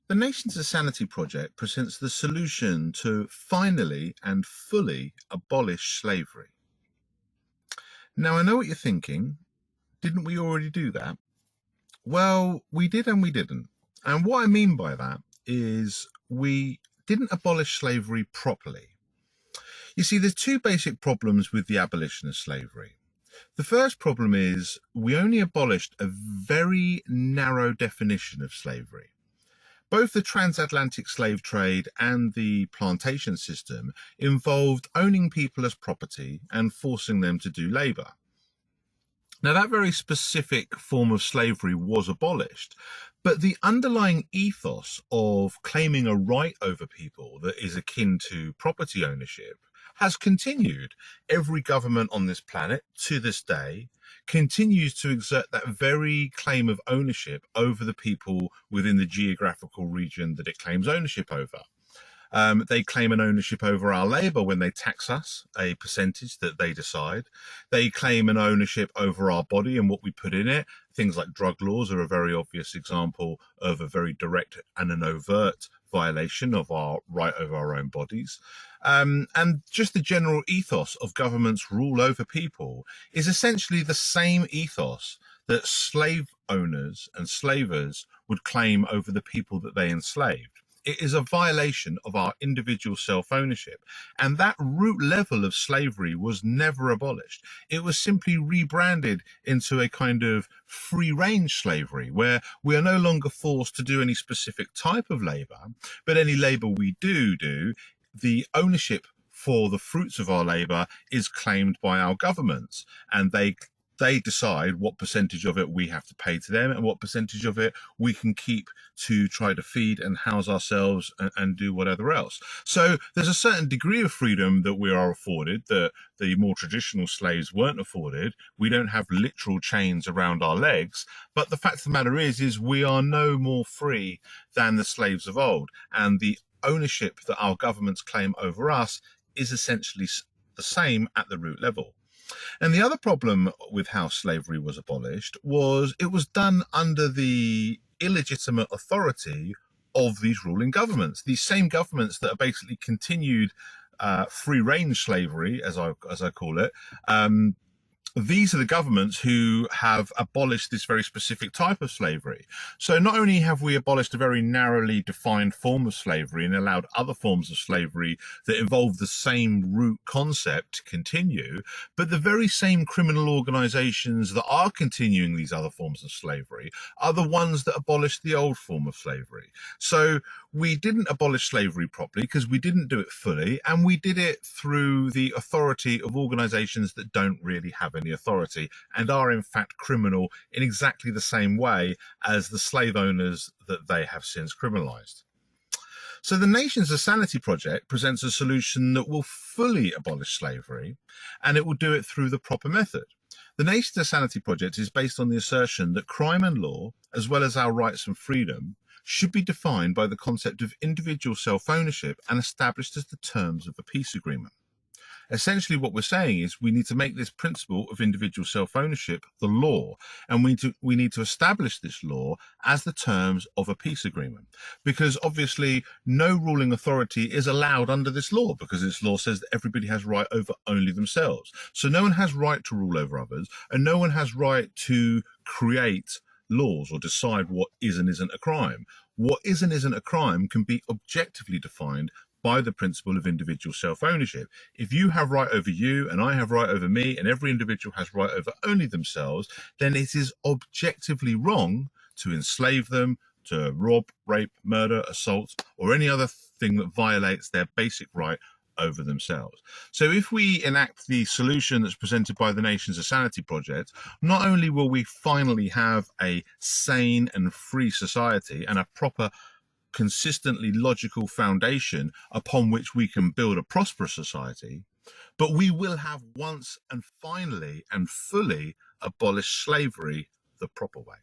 The Nations of Sanity project presents the solution to finally and fully abolish slavery. Now, I know what you're thinking. Didn't we already do that? Well, we did and we didn't. And what I mean by that is we didn't abolish slavery properly. You see, there's two basic problems with the abolition of slavery. The first problem is we only abolished a very narrow definition of slavery. Both the transatlantic slave trade and the plantation system involved owning people as property and forcing them to do labor. Now, that very specific form of slavery was abolished, but the underlying ethos of claiming a right over people that is akin to property ownership has continued. Every government on this planet to this day continues to exert that very claim of ownership over the people within the geographical region that it claims ownership over. They claim an ownership over our labour when they tax us, a percentage that they decide. They claim an ownership over our body and what we put in it. Things like drug laws are a very obvious example of a very direct and an overt violation of our right over our own bodies. And just the general ethos of government's rule over people is essentially the same ethos that slave owners and slavers would claim over the people that they enslaved. It is a violation of our individual self-ownership. And that root level of slavery was never abolished. It was simply rebranded into a kind of free-range slavery, where we are no longer forced to do any specific type of labor, but any labor we do, the ownership for the fruits of our labor is claimed by our governments, and they decide what percentage of it we have to pay to them and what percentage of it we can keep to try to feed and house ourselves and do whatever else. So there's a certain degree of freedom that we are afforded that the more traditional slaves weren't afforded. We don't have literal chains around our legs, but the fact of the matter is we are no more free than the slaves of old, and the ownership that our governments claim over us is essentially the same at the root level. And the other problem with how slavery was abolished was it was done under the illegitimate authority of these ruling governments, these same governments that are basically continued free-range slavery, as I call it. These are the governments who have abolished this very specific type of slavery. So not only have we abolished a very narrowly defined form of slavery and allowed other forms of slavery that involve the same root concept to continue, but the very same criminal organizations that are continuing these other forms of slavery are the ones that abolished the old form of slavery. So we didn't abolish slavery properly because we didn't do it fully, and we did it through the authority of organizations that don't really have any authority and are in fact criminal in exactly the same way as the slave owners that they have since criminalized. So the Nations of Sanity project presents a solution that will fully abolish slavery, and it will do it through the proper method. The Nations of Sanity project is based on the assertion that crime and law, as well as our rights and freedom, should be defined by the concept of individual self-ownership and established as the terms of a peace agreement. Essentially, what we're saying is we need to make this principle of individual self-ownership the law, and we need to establish this law as the terms of a peace agreement, because obviously no ruling authority is allowed under this law, because this law says that everybody has right over only themselves. So no one has right to rule over others, and no one has right to create laws or decide what is and isn't a crime. What is and isn't a crime can be objectively defined by the principle of individual self-ownership. If you have right over you and I have right over me and every individual has right over only themselves, then it is objectively wrong to enslave them, to rob, rape, murder, assault, or any other thing that violates their basic right over themselves. So if we enact the solution that's presented by the Nations of Sanity project, not only will we finally have a sane and free society and a proper, consistently logical foundation upon which we can build a prosperous society, but we will have once and finally and fully abolished slavery the proper way.